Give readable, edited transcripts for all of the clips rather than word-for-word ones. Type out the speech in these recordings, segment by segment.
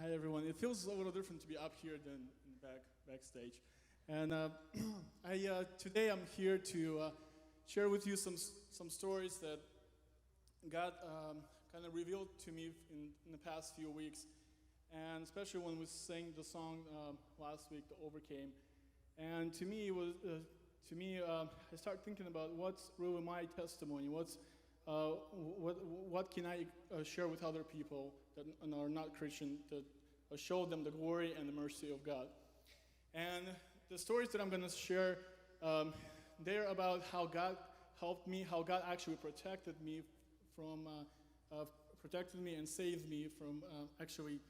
Hi everyone. It feels a little different to be up here than in the backstage. And today I'm here to share with you some stories that God kind of revealed to me in the past few weeks, and especially when we sang the song last week, "The Overcame." And to me, I start thinking about what's really my testimony. What can I share with other people that are not Christian that show them the glory and the mercy of God. And the stories that I'm going to share, they're about how God helped me, how God actually protected me and saved me from actually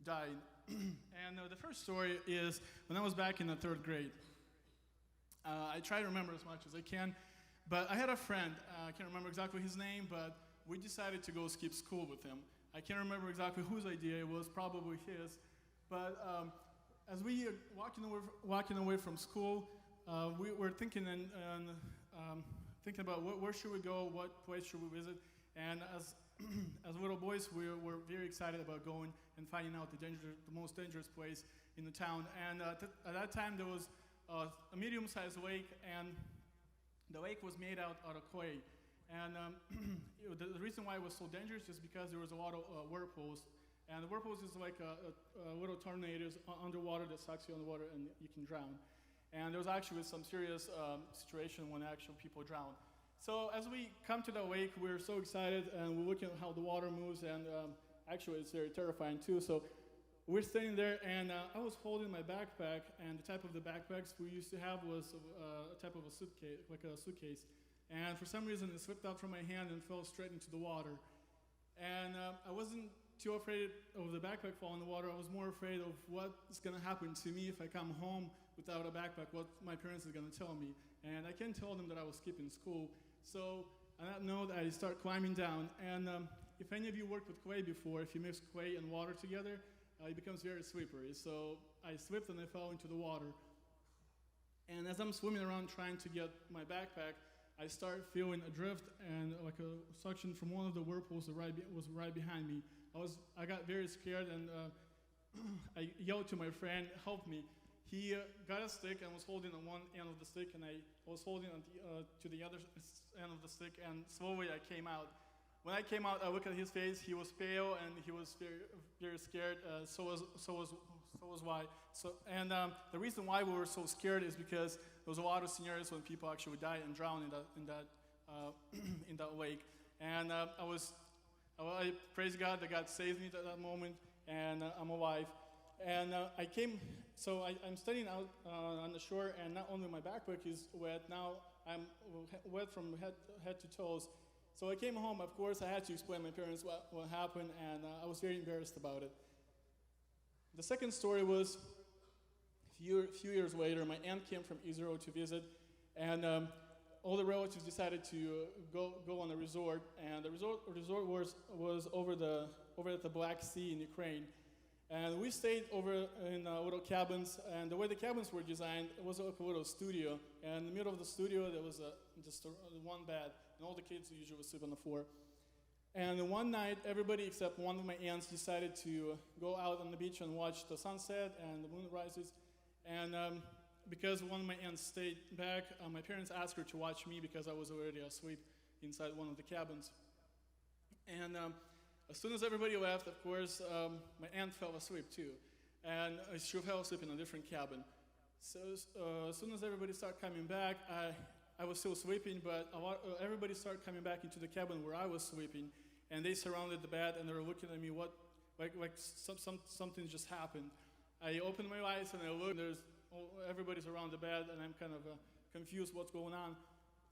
dying. And the first story is when I was back in the third grade. I try to remember as much as I can, but I had a friend, I can't remember exactly his name, but we decided to go skip school with him. I can't remember exactly whose idea it was, probably his, but as we walking away from school, we were thinking thinking about where should we go, what place should we visit, and as as little boys, we were very excited about going and finding out the most dangerous place in the town. And at that time, there was a medium-sized lake, and the lake was made out of clay. And the reason why it was so dangerous is because there was a lot of whirlpools. And the whirlpools is like a little tornadoes underwater that sucks you underwater and you can drown. And there was actually some serious situation when actual people drowned. So as we come to the lake, we're so excited and we're looking at how the water moves, and actually it's very terrifying too. So we're standing there, and I was holding my backpack, and the type of the backpacks we used to have was a type of a suitcase, like a suitcase. And for some reason, it slipped out from my hand and fell straight into the water. And I wasn't too afraid of the backpack falling in the water. I was more afraid of what's going to happen to me if I come home without a backpack, what my parents are going to tell me. And I can't tell them that I was skipping school. So on that note, I start climbing down. And if any of you worked with clay before, if you mix clay and water together, it becomes very slippery. So I slipped and I fell into the water. And as I'm swimming around trying to get my backpack, I start feeling a drift and like a suction from one of the whirlpools that was right behind me. I got very scared, and I yelled to my friend, "Help me." He got a stick and was holding on one end of the stick, and I was holding on to the other end of the stick, and slowly I came out. When I came out, I looked at his face. He was pale and he was very, very scared. So was I. The reason why we were so scared is because there was a lot of scenarios when people actually died and drowned in that lake. And I praise God that God saved me at that moment, and I'm alive. And I'm standing out on the shore, and not only my backpack is wet, now I'm wet from head to toes. So I came home. Of course, I had to explain to my parents what happened, and I was very embarrassed about it. The second story was a few years later. My aunt came from Israel to visit, and all the relatives decided to go on a resort. And the resort was over at the Black Sea in Ukraine. And we stayed over in little cabins, and the way the cabins were designed, it was like a little studio. And in the middle of the studio, there was just one bed, and all the kids usually would sleep on the floor. And one night, everybody except one of my aunts decided to go out on the beach and watch the sunset and the moon rises. And because one of my aunts stayed back, my parents asked her to watch me because I was already asleep inside one of the cabins. And as soon as everybody left, of course, my aunt fell asleep too. And she fell asleep in a different cabin. So as soon as everybody started coming back, I was still sleeping, but everybody started coming back into the cabin where I was sleeping, and they surrounded the bed and they were looking at me. Something just happened. I opened my eyes and I looked. And everybody's around the bed, and I'm kind of confused what's going on.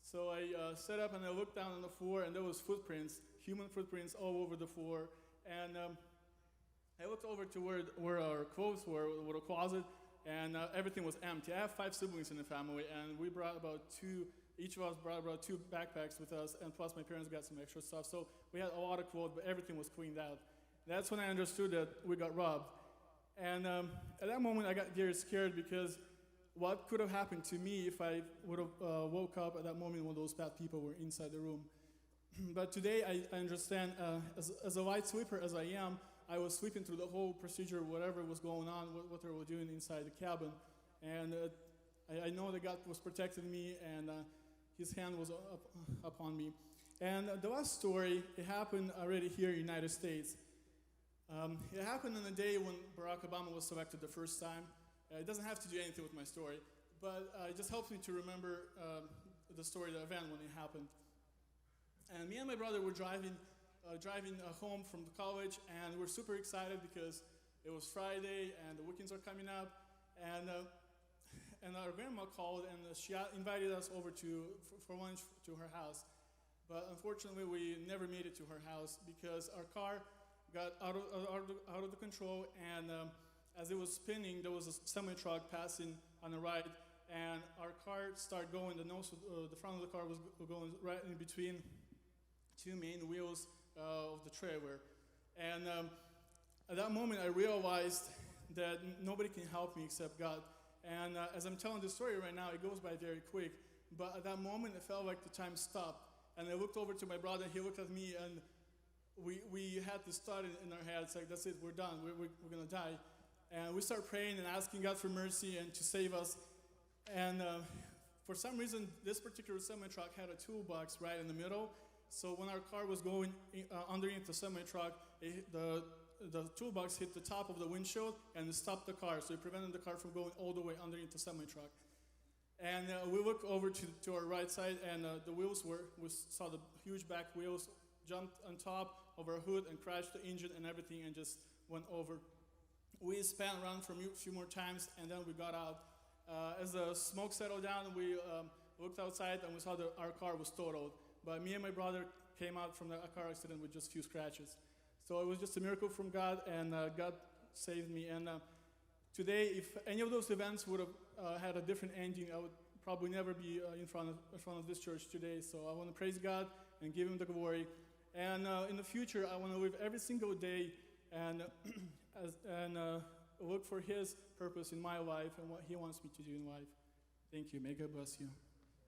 So I sat up and I looked down on the floor, and there was footprints, human footprints all over the floor. And I looked over to where our clothes were, with a closet, and everything was empty. I have 5 siblings in the family, and we brought each of us brought about 2 backpacks with us, and plus my parents got some extra stuff. So we had a lot of clothes, but everything was cleaned out. That's when I understood that we got robbed. And at that moment, I got very scared because what could have happened to me if I would have woke up at that moment when those bad people were inside the room. But today, I understand, as a light sleeper as I am, I was sleeping through the whole procedure, whatever was going on, what they were doing inside the cabin. And I know that God was protecting me, and his hand was upon me. And the last story, it happened already here in the United States. It happened on the day when Barack Obama was selected the first time. It doesn't have to do anything with my story, but it just helps me to remember the story, the event when it happened. And me and my brother were driving home from the college, and we're super excited because it was Friday and the weekends are coming up. And our grandma called, and she invited us over for lunch to her house. But unfortunately, we never made it to her house because our car got out of the control, and as it was spinning, there was a semi-truck passing on the right, and our car started going. The front of the car was going right in between two main wheels of the trailer. And at that moment, I realized that nobody can help me except God. And as I'm telling this story right now, it goes by very quick. But at that moment, it felt like the time stopped. And I looked over to my brother, he looked at me, and we had this thought in our heads, like, that's it, we're done, we're going to die. And we started praying and asking God for mercy and to save us. And for some reason, this particular semi-truck had a toolbox right in the middle. So when our car was going underneath the semi-truck, the toolbox hit the top of the windshield and it stopped the car. So it prevented the car from going all the way underneath the semi-truck. And we looked over to our right side, and the wheels we saw the huge back wheels jumped on top of our hood and crashed the engine and everything and just went over. We span around for a few more times, and then we got out. As the smoke settled down, we looked outside and we saw that our car was totaled. But me and my brother came out from the car accident with just a few scratches. So it was just a miracle from God, and God saved me. And today, if any of those events would have had a different ending, I would probably never be in front of this church today. So I want to praise God and give him the glory. And in the future, I want to live every single day and look for his purpose in my life and what he wants me to do in life. Thank you. May God bless you.